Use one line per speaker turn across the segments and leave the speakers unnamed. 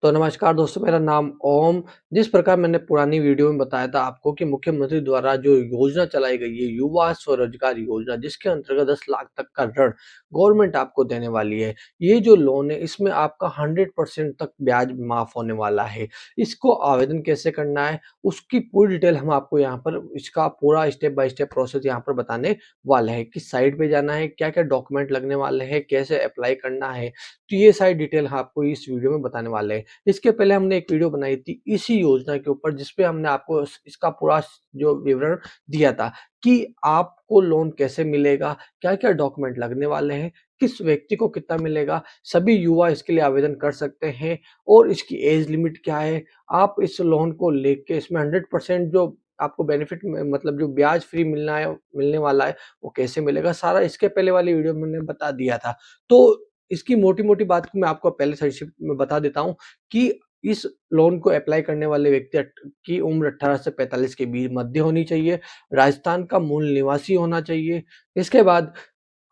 तो नमस्कार दोस्तों, मेरा नाम ओम। जिस प्रकार मैंने पुरानी वीडियो में बताया था आपको कि मुख्यमंत्री द्वारा जो योजना चलाई गई है, युवा स्वरोजगार योजना, जिसके अंतर्गत 10 लाख तक का ऋण गवर्नमेंट आपको देने वाली है। ये जो लोन है, इसमें आपका 100% तक ब्याज माफ़ होने वाला है। इसको आवेदन कैसे करना है, उसकी पूरी डिटेल हम आपको यहाँ पर इसका पूरा स्टेप बाय स्टेप प्रोसेस यहाँ पर बताने वाले हैं। किस साइट पे जाना है, क्या-क्या डॉक्यूमेंट लगने वाले हैं, कैसे अप्लाई करना है, तो ये सारी डिटेल हम आपको इस वीडियो में बताने वाले हैं। इसके पहले हमने एक वीडियो बनाई थी इसी योजना के ऊपर, जिसपे हमने आपको इसका पूरा जो विवरण दिया था कि आपको लोन कैसे मिलेगा, क्या-क्या डॉक्यूमेंट लगने वाले हैं, किस व्यक्ति को कितना मिलेगा, सभी युवा इसके लिए आवेदन कर सकते हैं और इसकी एज लिमिट क्या है। आप इस लोन को लेके इसमें 100% जो आपको बेनिफिट मतलब जो ब्याज फ्री मिलने वाला है, वो कैसे मिलेगा, सारा इसके पहले वाली वीडियो में मैंने बता दिया था। तो इसकी मोटी-मोटी बात को मैं आपको पहले संक्षिप्त में बता देता हूँ कि इस लोन को अप्लाई करने वाले व्यक्ति की उम्र 18 से 45 के बीच मध्य होनी चाहिए, राजस्थान का मूल निवासी होना चाहिए। इसके बाद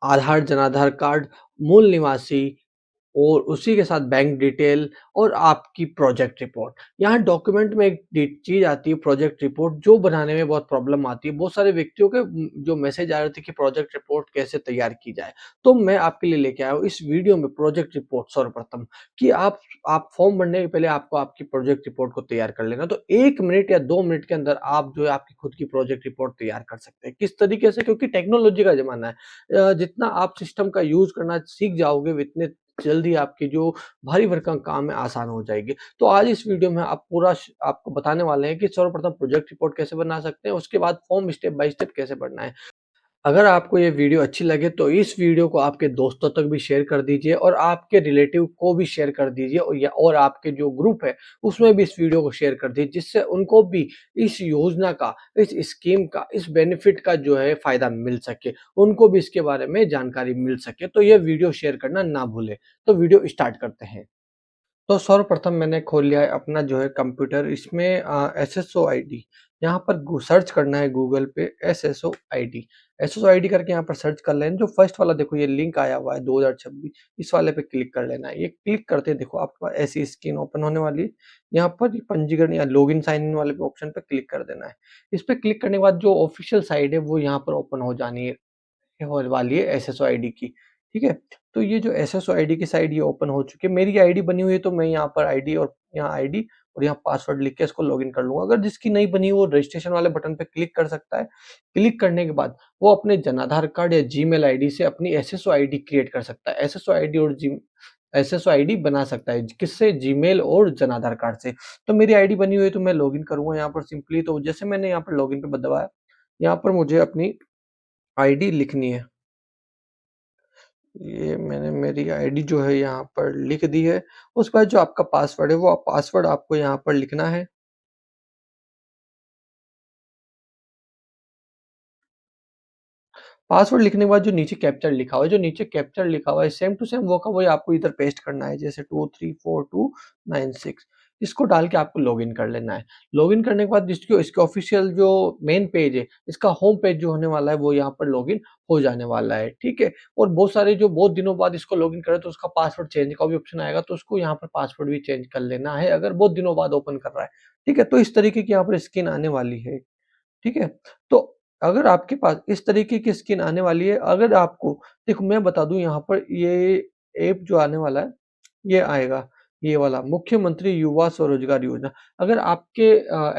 आधार, जनाधार कार्ड, मूल निवासी और उसी के साथ बैंक डिटेल और आपकी प्रोजेक्ट रिपोर्ट। यहाँ डॉक्यूमेंट में एक चीज़ आती है प्रोजेक्ट रिपोर्ट, जो बनाने में बहुत प्रॉब्लम आती है। बहुत सारे व्यक्तियों के जो मैसेज आ रहे थे कि प्रोजेक्ट रिपोर्ट कैसे तैयार की जाए। तो मैं आपके लिए लेके आया हूँ इस वीडियो में प्रोजेक्ट रिपोर्ट सर्वप्रथम कि आप फॉर्म भरने के पहले आपको आपकी प्रोजेक्ट रिपोर्ट को तैयार कर लेना। तो 1 मिनट या 2 मिनट के अंदर आप जो है आपकी खुद की प्रोजेक्ट रिपोर्ट तैयार कर सकते हैं। किस तरीके से? क्योंकि टेक्नोलॉजी का ज़माना है। जितना आप सिस्टम का यूज़ करना सीख जाओगे, उतने जल्दी आपकी जो भारी भरकम काम है आसान हो जाएगी। तो आज इस वीडियो में आप पूरा आपको बताने वाले हैं कि सर्वप्रथम प्रोजेक्ट रिपोर्ट कैसे बना सकते हैं, उसके बाद फॉर्म स्टेप बाय स्टेप कैसे भरना है। अगर आपको ये वीडियो अच्छी लगे तो इस वीडियो को आपके दोस्तों तक भी शेयर कर दीजिए और आपके रिलेटिव को भी शेयर कर दीजिए और आपके जो ग्रुप है उसमें भी इस वीडियो को शेयर कर दीजिए, जिससे उनको भी इस योजना का, इस स्कीम का, इस बेनिफिट का जो है फ़ायदा मिल सके, उनको भी इसके बारे में जानकारी मिल सके। तो ये वीडियो शेयर करना ना भूलें। तो वीडियो स्टार्ट करते हैं। तो सर्वप्रथम मैंने खोल लिया है अपना जो है कंप्यूटर, इसमें एसएसओ आईडी यहाँ पर सर्च करना है गूगल पे एसएसओ आईडी। एसएसओ आईडी करके यहाँ पर सर्च कर लेना। जो फर्स्ट वाला देखो ये लिंक आया हुआ है 2026, इस वाले पे क्लिक कर लेना है। ये क्लिक करते ही देखो आपके पास ऐसी स्क्रीन ओपन होने वाली है। यहाँ पर ये पंजीकरण या लॉगिन साइन इन वाले पे ऑप्शन पे क्लिक कर देना है। इस पे क्लिक करने के बाद जो ऑफिशियल साइट है वो यहाँ पर ओपन हो जानी है, होने वाली है एसएसओ आईडी की, ठीक है? तो ये जो एसएसओ आईडी की साइट ये ओपन हो चुकी है। मेरी आईडी बनी हुई है तो मैं यहाँ पर आईडी और यहाँ पासवर्ड लिख के इसको लॉगिन कर लूँगा। अगर जिसकी नहीं बनी वो रजिस्ट्रेशन वाले बटन पे क्लिक कर सकता है। क्लिक करने के बाद वो अपने जनाधार कार्ड या जीमेल आईडी से अपनी एसएसओ आईडी क्रिएट कर सकता है। एसएसओ आईडी बना सकता है किससे? जीमेल और जनाधार कार्ड से। तो मेरी आईडी बनी हुई है तो मैं लॉगिन करूँगा यहाँ पर सिंपली। तो जैसे मैंने यहाँ पर लॉगिन पे दबाया, यहाँ पर मुझे अपनी आईडी लिखनी है। ये मैंने मेरी आईडी जो है यहाँ पर लिख दी है। उसके बाद जो आपका पासवर्ड है वो पासवर्ड आपको यहाँ पर लिखना है। पासवर्ड लिखने के बाद जो नीचे कैप्चर लिखा हुआ है सेम टू सेम वो का वही आपको इधर पेस्ट करना है, जैसे 234296 इसको डाल के आपको लॉगिन कर लेना है। लॉगिन करने के बाद इसके ऑफिशियल जो मेन पेज है, इसका होम पेज जो होने वाला है वो यहाँ पर लॉगिन हो जाने वाला है, ठीक है? और बहुत सारे जो बहुत दिनों बाद इसको लॉगिन करें तो उसका पासवर्ड चेंज का भी ऑप्शन आएगा, तो उसको यहाँ पर पासवर्ड भी चेंज कर लेना है अगर बहुत दिनों बाद ओपन कर रहा है, ठीक है? तो इस तरीके की यहाँ पर स्क्रीन आने वाली है। ठीक है? तो अगर आपके पास इस तरीके की स्कीम आने वाली है, अगर आपको देखो मैं बता दूँ यहाँ पर ये ऐप जो आने वाला है, ये आएगा, ये वाला मुख्यमंत्री युवा स्वरोजगार योजना। अगर आपके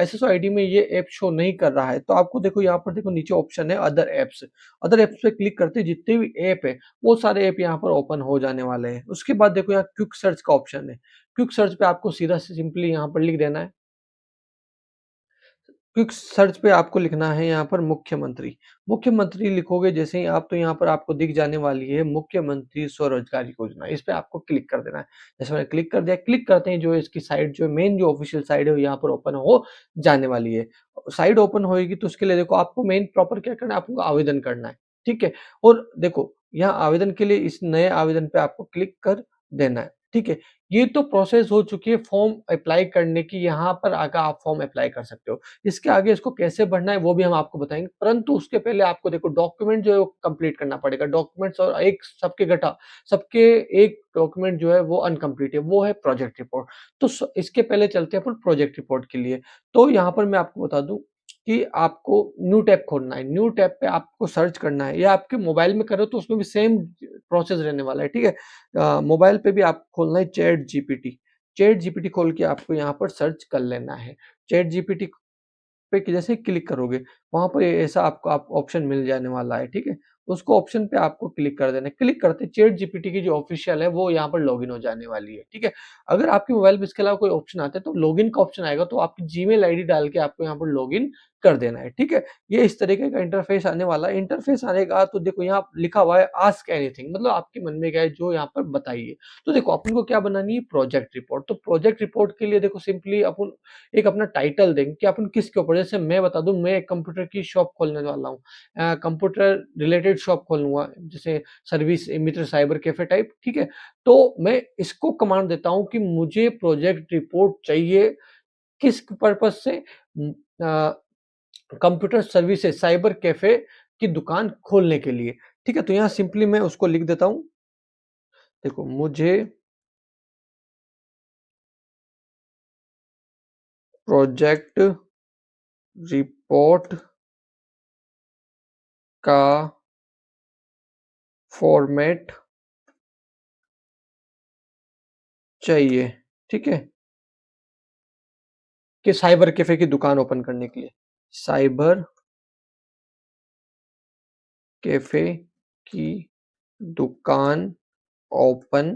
एसएसओ आईडी में ये ऐप शो नहीं कर रहा है, तो आपको देखो यहाँ पर देखो नीचे ऑप्शन है अदर ऐप्स। अदर ऐप्स पे क्लिक करते ही जितने भी ऐप है, वो सारे ऐप यहाँ पर ओपन हो जाने वाले हैं। उसके बाद देखो यहाँ क्विक सर्च का ऑप्शन है। क्विक सर्च पे आपको सीधा से सिंपली यहाँ पर लिख देना है। क्विक सर्च पे आपको लिखना है यहाँ पर मुख्यमंत्री। मुख्यमंत्री लिखोगे जैसे ही आप तो यहाँ पर आपको दिख जाने वाली है मुख्यमंत्री स्वरोजगार योजना। इस पे आपको क्लिक कर देना है। जैसे मैंने क्लिक कर दिया, क्लिक करते ही जो है इसकी साइट जो मेन जो ऑफिशियल साइट है वो यहाँ पर ओपन हो जाने वाली है। साइट ओपन होएगी तो उसके लिए देखो आपको मेन प्रॉपर क्या करना है, आपको आवेदन करना है, ठीक है? और देखो यहाँ आवेदन के लिए इस नए आवेदन पे आपको क्लिक कर देना है। ठीक है? ये तो प्रोसेस हो चुकी है फॉर्म अप्लाई करने की, यहाँ पर आकर आप फॉर्म अप्लाई कर सकते हो। इसके आगे इसको कैसे भरना है वो भी हम आपको बताएँगे, परंतु उसके पहले आपको देखो डॉक्यूमेंट जो है वो कंप्लीट करना पड़ेगा। डॉक्यूमेंट्स और एक सबके एक डॉक्यूमेंट जो है वो अनकंप्लीट है, वो है प्रोजेक्ट रिपोर्ट। तो इसके पहले चलते हैं अपन प्रोजेक्ट रिपोर्ट के लिए। तो यहाँ पर मैं आपको बता दूँ कि आपको न्यू टैब खोलना है, न्यू टैब पे आपको सर्च करना है या आपके मोबाइल में करो तो उसमें भी सेम प्रोसेस रहने वाला है, ठीक है? मोबाइल पे भी आप खोलना है चैट जीपीटी। चैट जीपीटी खोल के आपको यहाँ पर सर्च कर लेना है। चैट जीपीटी पे जैसे ही क्लिक करोगे, वहाँ पर ऐसा आपको आप ऑप्शन मिल जाने वाला है, ठीक है? उसको ऑप्शन पे आपको क्लिक कर देना है। क्लिक करते चैट जीपीटी की जो ऑफ़िशियल है, वो यहाँ पर लॉगिन हो जाने वाली है, ठीक है? अगर आपके मोबाइल में इसके अलावा कोई ऑप्शन आता है, तो लॉगिन का ऑप्शन आएगा, तो आपकी जीमेल आईडी डाल के आपको यहाँ पर लॉगिन कर देना है, ठीक है? ये इस तरीके का इंटरफ़ेस आने वाला है। इंटरफ़ेस आने के बाद तो देखो यहाँ लिखा हुआ है आस्क एनीथिंग, मतलब आपके मन में क्या है, जो यहाँ पर बताइए। तो देखो अपन को क्या बनानी है, प्रोजेक्ट रिपोर्ट। तो प्रोजेक्ट रिपोर्ट के लिए देखो सिंपली अपन एक अपना टाइटल देंगे कि अपन किसके ऊपर, जैसे मैं बता दूं मैं एक कंप्यूटर की शॉप खोलने वाला हूँ, कंप्यूटर रिलेटेड शॉप खोलूंगा, जैसे सर्विस मित्र साइबर कैफे टाइप, ठीक है? तो मैं इसको कमांड देता हूँ कि मुझे प्रोजेक्ट रिपोर्ट चाहिए किस पर्पज से, कंप्यूटर सर्विसेज साइबर कैफे की दुकान खोलने के लिए, ठीक है? तो यहाँ सिंपली मैं उसको लिख देता हूँ, देखो मुझे प्रोजेक्ट रिपोर्ट का फॉर्मेट चाहिए, ठीक है? कि साइबर कैफे की दुकान ओपन करने के लिए। साइबर कैफे की दुकान ओपन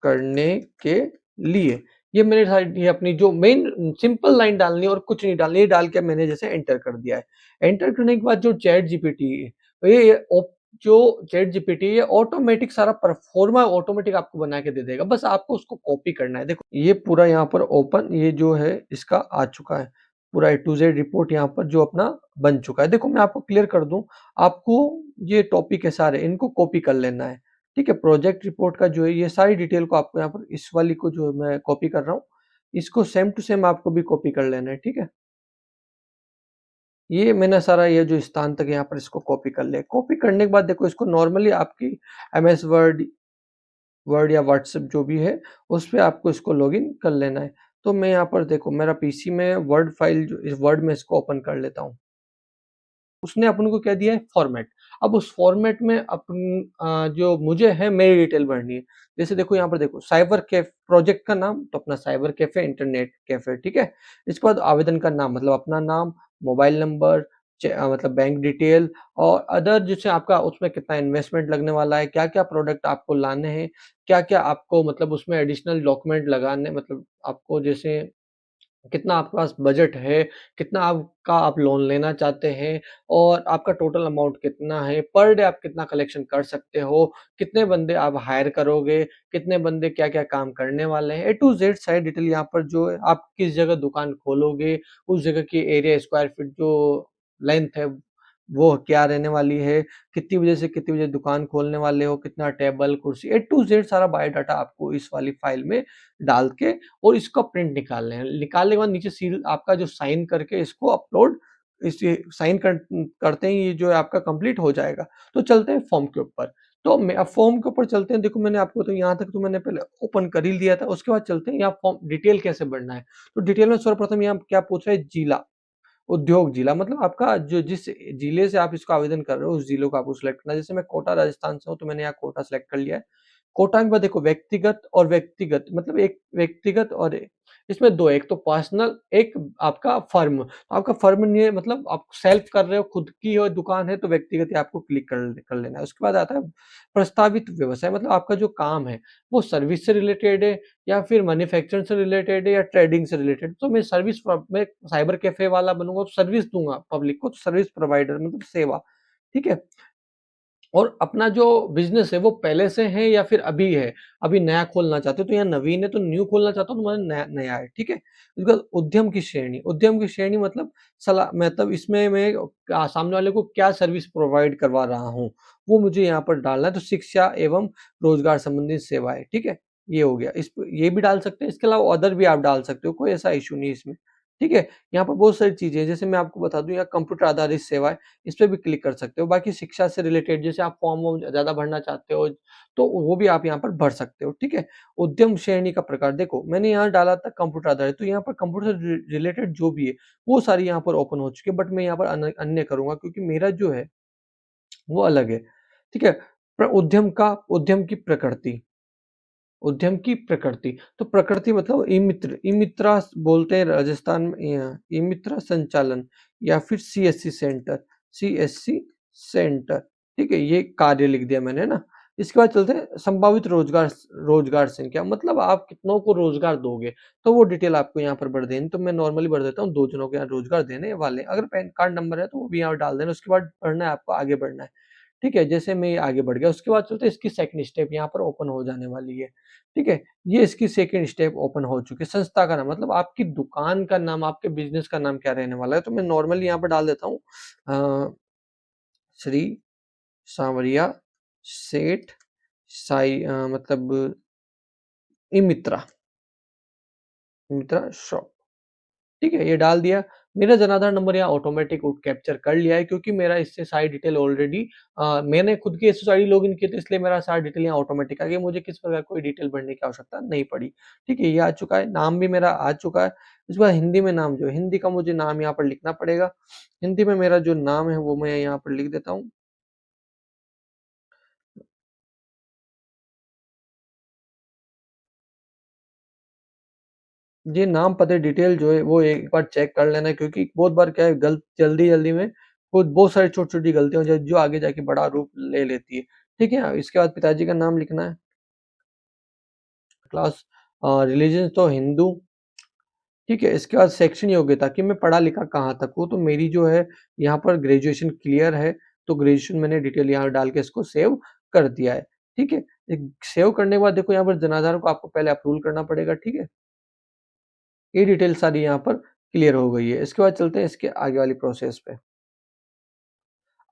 करने के लिए। ये मेरे साइड ये अपनी जो मेन सिंपल लाइन डालनी है और कुछ नहीं डालनी, ये डाल के मैंने जैसे एंटर कर दिया है। एंटर करने के बाद जो चैट जीपीटी है, ये जो चैट जीपीटी है, ये ऑटोमेटिक सारा परफॉर्मा ऑटोमेटिक आपको बना के दे देगा। बस आपको उसको कॉपी करना है। देखो ये पूरा यहाँ पर ओपन ये जो है इसका आ चुका है। पूरा ए टू ज़ेड रिपोर्ट यहाँ पर जो अपना बन चुका है। देखो मैं आपको क्लियर कर दूँ, आपको ये टॉपिक है सारे, इनको कॉपी कर लेना है। ठीक है? प्रोजेक्ट रिपोर्ट का जो है ये सारी डिटेल को आपको यहाँ पर इस वाली को जो मैं कॉपी कर रहा हूँ, इसको सेम टू सेम आपको भी कॉपी कर लेना है, ठीक है? ये मैंने सारा ये जो स्थान तक यहाँ पर इसको कॉपी कर लिया। कॉपी करने के बाद देखो इसको नॉर्मली आपकी एमएस वर्ड वर्ड या व्हाट्सएप जो भी है, उस पे आपको इसको लॉगिन कर लेना है। तो मैं यहाँ पर देखो मेरा पीसी में वर्ड फाइल जो इस वर्ड में इसको ओपन कर लेता हूँ। उसने अपन को क्या दिया है, फॉर्मेट। अब उस फॉर्मेट में अपन जो मुझे है मेरी डिटेल भरनी है। जैसे देखो यहाँ पर देखो साइबर कैफ प्रोजेक्ट का नाम तो अपना साइबर कैफे इंटरनेट कैफे, ठीक है? इसके बाद आवेदन का नाम मतलब अपना नाम, मोबाइल नंबर, मतलब बैंक डिटेल और अदर जैसे आपका उसमें कितना इन्वेस्टमेंट लगने वाला है, क्या-क्या प्रोडक्ट आपको लाने हैं, क्या-क्या आपको मतलब उसमें एडिशनल डॉक्यूमेंट लगाने मतलब आपको जैसे कितना आपके पास बजट है, कितना आपका आप लोन लेना चाहते हैं और आपका टोटल अमाउंट कितना है, पर डे आप कितना कलेक्शन कर सकते हो, कितने बंदे आप हायर करोगे, कितने बंदे क्या-क्या काम करने वाले हैं, ए टू ज़ेड सारी डिटेल यहाँ पर जो है आप किस जगह दुकान खोलोगे, उस जगह की एरिया स्क्वायर फीट जो लेंथ है, वो क्या रहने वाली है, कितनी बजे से कितनी बजे दुकान खोलने वाले हो, कितना टेबल, कुर्सी, ए टू ज़ेड सारा बायोडाटा आपको इस वाली फाइल में डाल के और इसका प्रिंट निकालना है। निकालने के बाद नीचे सील आपका जो साइन करके इसको अपलोड इसे साइन करते ही ये जो है आपका कंप्लीट हो जाएगा। तो चलते हैं फॉर्म के ऊपर। तो मैं अब फॉर्म के ऊपर चलते हैं, देखो मैंने आपको तो यहाँ तक तो मैंने पहले ओपन कर ही लिया था, उसके बाद चलते हैं यहाँ फॉर्म डिटेल कैसे भरना है। तो डिटेल में सर्वप्रथम यहाँ क्या पूछ रहा है, जिला, उद्योग जिला मतलब आपका जो जिस जिले से आप इसको आवेदन कर रहे हो, उस जिले को आपको सिलेक्ट करना है। जैसे मैं कोटा राजस्थान से हूँ, तो मैंने यहाँ कोटा सिलेक्ट कर लिया है। कोटा के बाद देखो व्यक्तिगत और व्यक्तिगत मतलब एक व्यक्तिगत और इसमें 2 एक तो पर्सनल, एक आपका फर्म। आपका फर्म नहीं है मतलब आप सेल्फ कर रहे हो, खुद की हो दुकान है तो व्यक्तिगत ही आपको क्लिक कर लेना है। उसके बाद आता है प्रस्तावित व्यवसाय मतलब आपका जो काम है, वो सर्विस से रिलेटेड है या फिर मैन्युफैक्चरिंग से रिलेटेड है या ट्रेडिंग से रिलेटेड। तो मैं साइबर कैफ़े वाला बनूँगा तो सर्विस दूँगा पब्लिक को, तो सर्विस प्रोवाइडर मतलब सेवा, ठीक है? और अपना जो बिज़नेस है वो पहले से है या फिर अभी है, अभी नया खोलना चाहते हो तो यहाँ नवीन है तो न्यू खोलना चाहता हूँ तो मैंने नया नया है, ठीक है? उसके बाद उद्यम की श्रेणी मतलब सलाह मतलब इसमें मैं सामने वाले को क्या सर्विस प्रोवाइड करवा रहा हूँ, वो मुझे यहाँ पर डालना है तो शिक्षा एवं रोज़गार संबंधित सेवाएँ, ठीक है? ये हो गया। ये भी डाल सकते हैं, इसके अलावा अदर भी आप डाल सकते हो, कोई ऐसा इश्यू नहीं है इसमें, ठीक है? यहाँ पर बहुत सारी चीज़ें हैं, जैसे मैं आपको बता दूँ यहाँ कंप्यूटर आधारित सेवाएँ, इस पे भी क्लिक कर सकते हो। बाकी शिक्षा से रिलेटेड जैसे आप फॉर्म-वॉर्म ज़्यादा भरना चाहते हो, तो वो भी आप यहाँ पर भर सकते हो, ठीक है? उद्यम श्रेणी का प्रकार देखो, मैंने यहाँ डाला था कंप्यूटर आधारित, तो यहाँ पर कंप्यूटर से रिलेटेड जो भी है, वो सारी यहाँ पर ओपन हो चुकी है, बट मैं यहाँ पर अन्य करूँगा क्योंकि मेरा जो है, वो अलग है, ठीक है? उद्यम की प्रकृति, तो प्रकृति मतलब ई-मित्रा बोलते हैं राजस्थान में, ई-मित्रा संचालन या फिर सीएससी सेंटर, ठीक है? ये कार्य लिख दिया मैंने ना। इसके बाद चलते हैं संभावित रोजगार संख्या, मतलब आप कितनों को रोजगार दोगे, तो वो डिटेल आपको यहाँ पर भर देनी। तो मैं नॉर्मली भर देता हूँ 2 जनों को यहाँ रोजगार देने वाले हैं। अगर पैन कार्ड नंबर है तो वो भी यहाँ डाल देना, उसके बाद पढ़ना है आपको, आगे बढ़ना है। ठीक है? जैसे मैं ये आगे बढ़ गया, उसके बाद चलते हैं इसकी सेकंड स्टेप यहाँ पर ओपन हो जाने वाली है। ठीक है? ये इसकी सेकंड स्टेप ओपन हो चुकी है। संस्था का नाम मतलब आपकी दुकान का नाम, आपके बिज़नेस का नाम क्या रहने वाला है, तो मैं नॉर्मली यहाँ पर डाल देता हूँ श्री सांवरिया सेठ मतलब ई-मित्रा शॉप। ठीक है, ये डाल दिया। मेरा जनाधार नंबर यहाँ ऑटोमेटिक कैप्चर कर लिया है क्योंकि मेरा इससे सारी डिटेल ऑलरेडी मैंने खुद की एसएसआईडी लॉगिन किया था, इसलिए मेरा सारा डिटेल यहाँ ऑटोमेटिक आ गया। मुझे किस प्रकार कोई डिटेल भरने की आवश्यकता नहीं पड़ी। ठीक है, ये आ चुका है। नाम भी मेरा आ चुका है। इसके बाद हिंदी में नाम जो है, हिंदी का मुझे नाम यहाँ पर लिखना पड़ेगा। हिंदी में मेरा जो नाम है वो मैं यहाँ पर लिख देता हूँ। जी, नाम, पते, डिटेल जो है वो एक बार चेक कर लेना क्योंकि बहुत बार क्या है जल्दी-जल्दी में कुछ बहुत सारी छोटी-छोटी गलतियाँ हो जाती जो आगे जाके बड़ा रूप ले लेती है। ठीक है? इसके बाद पिताजी का नाम लिखना है। क्लास रिलीजन तो हिंदू, ठीक है? इसके बाद शैक्षणिक योग्यता कि मैं पढ़ा-लिखा कहाँ तक हूँ, तो मेरी जो है यहाँ पर ग्रेजुएशन क्लियर है, तो ग्रेजुएशन मैंने डिटेल यहाँ डाल के इसको सेव कर दिया है। ठीक है? एक सेव करने के बाद देखो यहाँ पर जनाधार को आपको पहले अप्रूव करना पड़ेगा, ठीक है? ये डिटेल सारी यहाँ पर क्लियर हो गई है। इसके बाद चलते हैं इसके आगे वाली प्रोसेस पे।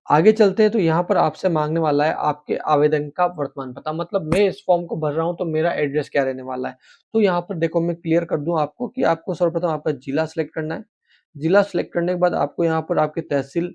आगे चलते हैं तो यहाँ पर आपसे माँगने वाला है आपके आवेदन का वर्तमान पता, मतलब मैं इस फॉर्म को भर रहा हूँ तो मेरा एड्रेस क्या रहने वाला है। तो यहाँ पर देखो मैं क्लियर कर दूँ आपको कि आपको सर्वप्रथम आपका जिला सिलेक्ट करना है। जिला सिलेक्ट करने के बाद आपको यहाँ पर आपकी तहसील,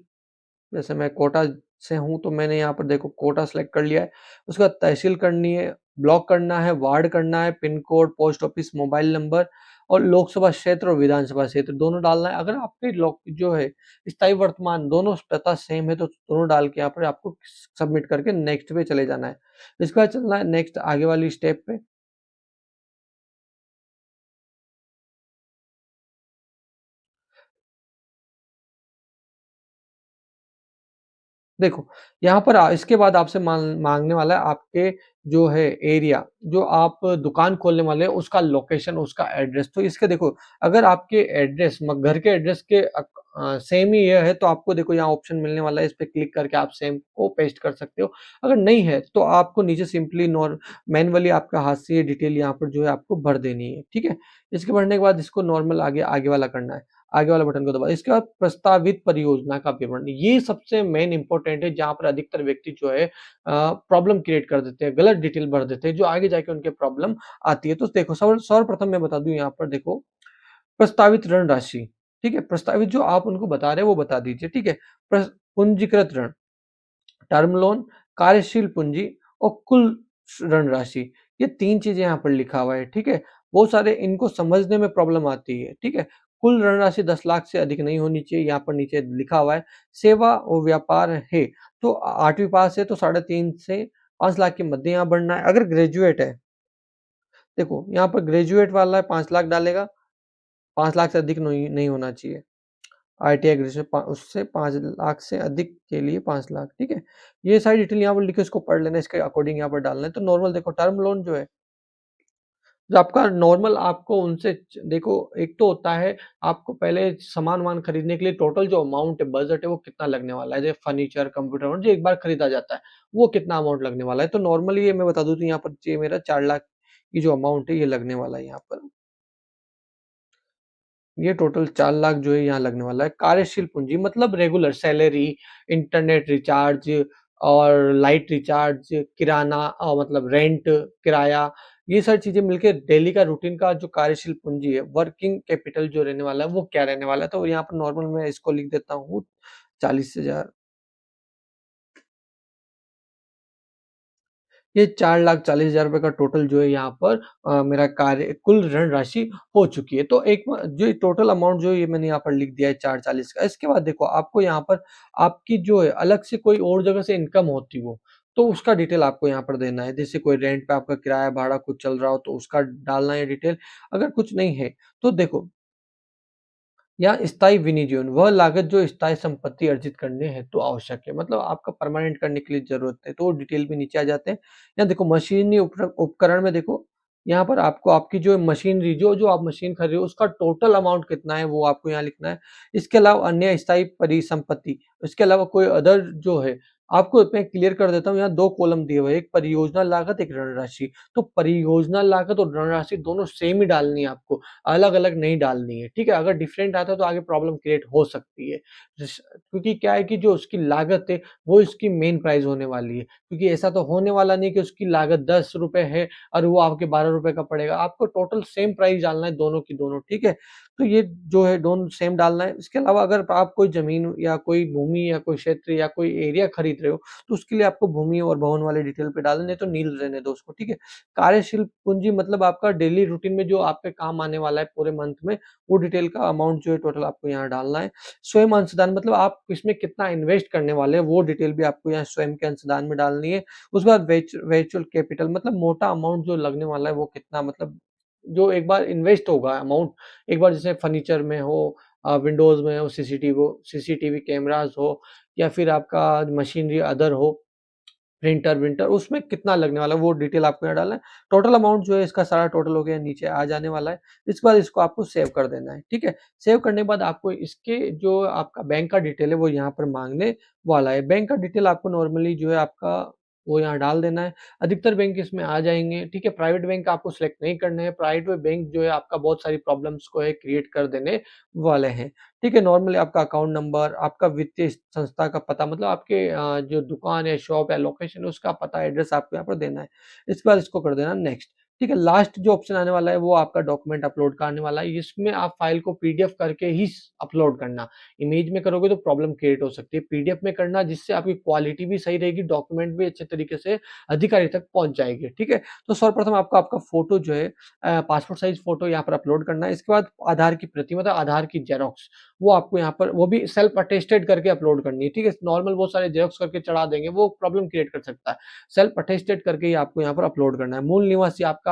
जैसे मैं कोटा से हूँ तो मैंने यहाँ पर देखो कोटा सेलेक्ट कर लिया है। उसके बाद तहसील करनी है, ब्लॉक करना है, वार्ड करना है, pin code, post office, mobile number और लोकसभा क्षेत्र और विधानसभा क्षेत्र दोनों डालना है। अगर आपके लोक जो है स्थायी वर्तमान दोनों पता सेम है तो दोनों डाल के यहाँ पर आपको सबमिट करके नेक्स्ट पे चले जाना है। इसके बाद चलना है नेक्स्ट आगे वाली स्टेप पे। देखो, यहाँ पर इसके बाद आपसे माँगने वाला है आपके जो है एरिया, जो आप दुकान खोलने वाले हैं उसका लोकेशन, उसका एड्रेस। तो इसके देखो, अगर आपके एड्रेस म घर के एड्रेस के सेम ही ये है तो आपको देखो यहाँ ऑप्शन मिलने वाला है, इस पे क्लिक करके आप सेम को पेस्ट कर सकते हो। अगर नहीं है तो आपको नीचे सिंपली मैनुअली आपका हाथ से ये डिटेल यहाँ पर जो है आपको भर देनी है, ठीक है? इसके भरने के बाद इसको नॉर्मल आगे आगे वाला करना है। आगे वाला बटन को दबा इसके बाद प्रस्तावित परियोजना का विवरण, ये सबसे मेन इंपॉर्टेंट है जहाँ पर अधिकतर व्यक्ति जो है प्रॉब्लम क्रिएट कर देते हैं, गलत डिटेल भर देते हैं जो आगे जाके उनके प्रॉब्लम आती है। तो देखो सर्वप्रथम मैं बता दूँ यहाँ पर देखो प्रस्तावित ऋण राशि, ठीक है? प्रस्तावित जो आप उनको बता रहे हैं वो बता दीजिए, ठीक है? पूंजीकृत ऋण, टर्म लोन, कार्यशील पूंजी और कुल ऋण राशि, ये 3 चीज़ें यहाँ पर लिखा हुआ है, ठीक है? बहुत सारे इनको समझने में प्रॉब्लम आती है, ठीक है? कुल ऋण राशि 10 लाख से अधिक नहीं होनी चाहिए, यहाँ पर नीचे लिखा हुआ है। सेवा और व्यापार है, तो 8वीं पास है तो 3.5 से 5 लाख के मध्य यहाँ बढ़ना है। अगर ग्रेजुएट है, देखो यहाँ पर ग्रेजुएट वाला है 5 लाख डालेगा, 5 लाख से अधिक नहीं नहीं होना चाहिए। आईटीआई ग्रेजुएशन उससे 5 लाख से अधिक के लिए 5 लाख, ठीक है? ये सारी डिटेल यहाँ पर लिख के इसको पढ़ लेना, इसके अकॉर्डिंग यहाँ पर डालना है। तो नॉर्मल देखो टर्म लोन जो है, जो आपका नॉर्मल आपको उनसे देखो एक तो होता है आपको पहले सामान-वामान खरीदने के लिए टोटल जो अमाउंट है, बजट है वो कितना लगने वाला है। जैसे फर्नीचर, कंप्यूटर जो एक बार खरीदा जाता है, वो कितना अमाउंट लगने वाला है। तो नॉर्मली ये मैं बता दूँ तो यहाँ पर ये मेरा 4 लाख की जो अमाउंट है ये लगने वाला है यहाँ पर। ये टोटल 4 लाख जो है यहाँ लगने वाला है। कार्यशील पूँजी मतलब रेगुलर सैलरी, इंटरनेट रिचार्ज और लाइट रिचार्ज, किराना मतलब रेंट, किराया, ये सारी चीज़ें मिलके डेली का रूटीन का जो कार्यशील पूँजी है, वर्किंग कैपिटल जो रहने वाला है, वो क्या रहने वाला है? तो यहाँ पर नॉर्मल मैं इसको लिख देता हूँ 40,000। ये 4,40,000 रुपए का टोटल जो है यहाँ पर मेरा कार्य कुल ऋण राशि हो चुकी है। तो एक जो टोटल अमाउंट जो ये मैंने यहाँ पर लिख दिया है 440 का। इसके बाद देखो आपको यहाँ पर आपकी जो है अलग से कोई और जगह से इनकम होती हो, तो उसका डिटेल आपको यहाँ पर देना है। जैसे कोई रेंट पे आपका किराया भाड़ा कुछ चल रहा हो तो उसका डालना है डिटेल। अगर कुछ नहीं है तो देखो या स्थायी विनियोजन वह लागत जो स्थायी संपत्ति अर्जित करने हेतु आवश्यक है, मतलब आपका परमानेंट करने के लिए जरूरत है, तो वो डिटेल भी नीचे आ जाते हैं। यहाँ देखो मशीनी उपकरण में देखो यहाँ पर आपको आपकी जो मशीनरी जो आप मशीन खरीद रहे हो उसका टोटल अमाउंट कितना है वो आपको यहाँ लिखना है। इसके अलावा अन्य स्थायी परिसंपत्ति, इसके अलावा कोई अदर जो है आपको मैं क्लियर कर देता हूँ। यहाँ दो कॉलम दिए हुए हैं, एक परियोजना लागत एक रण राशि। तो परियोजना लागत और रण राशि दोनों सेम ही डालनी है आपको, अलग-अलग नहीं डालनी है, ठीक है? अगर डिफरेंट आता है तो आगे प्रॉब्लम क्रिएट हो सकती है। क्योंकि क्या है कि जो उसकी लागत है, वो इसकी मेन प्राइस होने वाली है। क्योंकि ऐसा तो होने वाला नहीं कि उसकी लागत ₹10 है और वो आपके ₹12 का पड़ेगा। आपको टोटल सेम प्राइस डालना है दोनों की दोनों, ठीक है? तो ये जो है दोनों सेम डालना है। इसके अलावा अगर आप कोई ज़मीन या कोई भूमि या कोई क्षेत्र या कोई एरिया खरीद रहे हो, तो उसके लिए आपको भूमि और भवन वाले डिटेल पे डालना है, नहीं तो नील रहने दो उसको, ठीक है? कार्यशील पूँजी मतलब आपका डेली रूटीन में जो आपके काम आने वाला है पूरे मंथ में, वो डिटेल का अमाउंट जो है टोटल आपको यहाँ डालना है। स्वयं अंशदान मतलब आप इसमें कितना इन्वेस्ट करने वाले हैं, वो डिटेल भी आपको यहाँ स्वयं के अंशदान में डालनी है। उसके बाद वर्चुअल कैपिटल मतलब मोटा अमाउंट जो लगने वाला है, वो कितना मतलब जो एक बार इन्वेस्ट होगा अमाउंट, एक बार जैसे फर्नीचर में हो विंडोज़ में हो, सीसीटीवी कैमराज़ हो या फिर आपका मशीनरी अदर हो, प्रिंटर-विंटर उसमें कितना लगने वाला है वो डिटेल आपको यहाँ डालना है। टोटल अमाउंट जो है इसका सारा टोटल हो गया नीचे आ जाने वाला है। इसके बाद इसको आपको सेव कर देना है, ठीक है? सेव करने के बाद आपको इसके जो आपका बैंक का डिटेल है वो यहाँ पर माँगने वाला है। बैंक का डिटेल आपको नॉर्मली जो है आपका वो यहाँ डाल देना है। अधिकतर बैंक इसमें आ जाएँगे, ठीक है? प्राइवेट बैंक आपको सिलेक्ट नहीं करने हैं। प्राइवेट बैंक जो है आपका बहुत सारी प्रॉब्लम्स को है क्रिएट कर देने वाले हैं। ठीक है, नॉर्मली आपका अकाउंट नंबर, आपका वित्तीय संस्था का पता मतलब आपके जो दुकान है, शॉप है, लोकेशन है, उसका पता, एड्रेस आपको यहाँ पर देना है। इसके बाद इसको कर देना नेक्स्ट। ठीक है, लास्ट जो ऑप्शन आने वाला है वो आपका डॉक्यूमेंट अपलोड का आने वाला है। इसमें आप फाइल को पीडीएफ करके ही अपलोड करना। इमेज में करोगे तो प्रॉब्लम क्रिएट हो सकती है। पीडीएफ में करना जिससे आपकी क्वालिटी भी सही रहेगी, डॉक्यूमेंट भी अच्छे तरीके से अधिकारी तक पहुँच जाएगी। ठीक है, तो सर्वप्रथम आपको आपका फोटो जो है पासपोर्ट साइज़ फ़ोटो यहाँ पर अपलोड करना है। इसके बाद आधार की प्रति मतलब आधार की ज़ेरॉक्स, वो आपको यहाँ पर वो भी सेल्फ अटेस्टेड करके अपलोड करनी है, ठीक है? नॉर्मल बहुत सारे ज़ेरॉक्स करके चढ़ा देंगे, वो प्रॉब्लम क्रिएट कर सकता है। सेल्फ अटेस्टेड करके ही आपको यहाँ पर अपलोड करना है। मूल निवासी आपका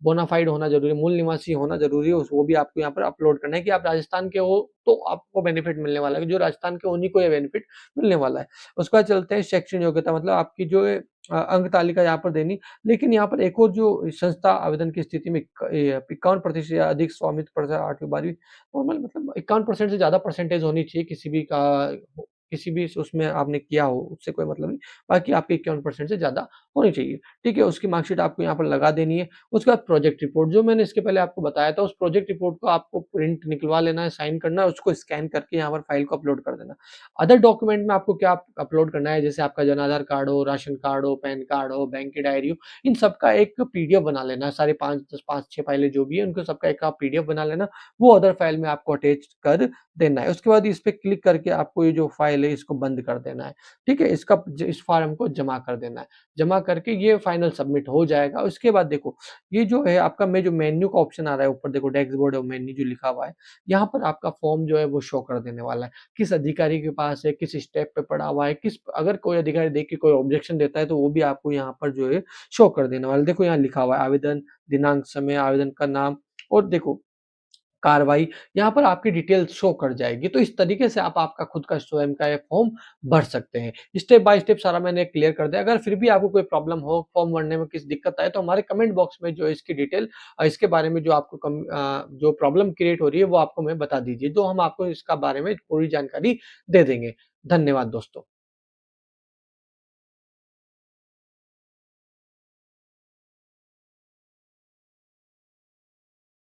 बोनाफाइड होना ज़रूरी है, मूल निवासी होना ज़रूरी है, उस वो भी आपको यहाँ पर अपलोड करना है कि आप राजस्थान के हो, तो आपको बेनिफिट मिलने वाला है, जो राजस्थान के उन्हीं को ये बेनिफिट मिलने वाला है। उसके बाद चलते हैं शैक्षणिक योग्यता मतलब आपकी जो है अंक तालिका यहाँ पर देनी। लेकिन यहाँ पर एक और जो संस्था आवेदन की स्थिति में 51% या अधिक स्वामित्व प्रतिशत 8वीं 12वीं नॉर्मल मतलब 51% से ज़्यादा परसेंटेज होनी चाहिए किसी भी उसमें आपने किया हो, उससे कोई मतलब नहीं। बाकी आपकी 51% से ज़्यादा होनी चाहिए, ठीक है? उसकी मार्कशीट आपको यहाँ पर लगा देनी है। उसके बाद प्रोजेक्ट रिपोर्ट जो मैंने इसके पहले आपको बताया था, उस प्रोजेक्ट रिपोर्ट को आपको प्रिंट निकलवा लेना है, साइन करना है, उसको स्कैन करके यहाँ पर फाइल को अपलोड कर देना। अदर डॉक्यूमेंट में आपको क्या अपलोड करना है, जैसे आपका जन आधार कार्ड हो, राशन कार्ड हो, पैन कार्ड हो, बैंक की डायरी हो, इन सबका एक पीडीएफ बना लेना है। सारे 5-6 फाइलें जो भी है, उनको सबका एक आप पीडीएफ बना लेना, वो अदर फाइल में आपको अटैच कर देना है। उसके बाद इस पे क्लिक करके आपको ये जो फाइल है, इसको बंद कर देना है। ठीक है? इस फॉर्म को जमा कर देना है। जमा करके ये फाइनल सबमिट हो जाएगा। उसके बाद देखो, ये जो है आपका में जो मेन्यू का ऑप्शन आ रहा है ऊपर देखो डैशबोर्ड और मेन्यू जो लिखा हुआ है, यहाँ पर आपका फॉर्म जो है वो शो कर देने वाला है। किस अधिकारी के पास है, किस स्टेप पे पड़ा हुआ है, किस अगर कोई अधिकारी देख के कोई ऑब्जेक्शन देता है तो वो भी आपको यहाँ पर जो है शो कर देने वाला है। देखो यहाँ लिखा हुआ है आवेदन, दिनांक, समय, आवेदन का नाम और देखो कार्रवाई, यहाँ पर आपकी डिटेल शो कर जाएगी। तो इस तरीके से आप आपका खुद का स्वयं का ये फॉर्म भर सकते हैं। स्टेप बाय स्टेप सारा मैंने क्लियर कर दिया। अगर फिर भी आपको कोई प्रॉब्लम हो, फॉर्म भरने में किसी दिक्कत आए तो हमारे कमेंट बॉक्स में जो है इसकी डिटेल इसके बारे में जो आपको जो प्रॉब्लम क्रिएट हो रही है वो आपको हमें बता दीजिए। तो हम आपको इसका बारे में पूरी जानकारी दे देंगे। धन्यवाद दोस्तों।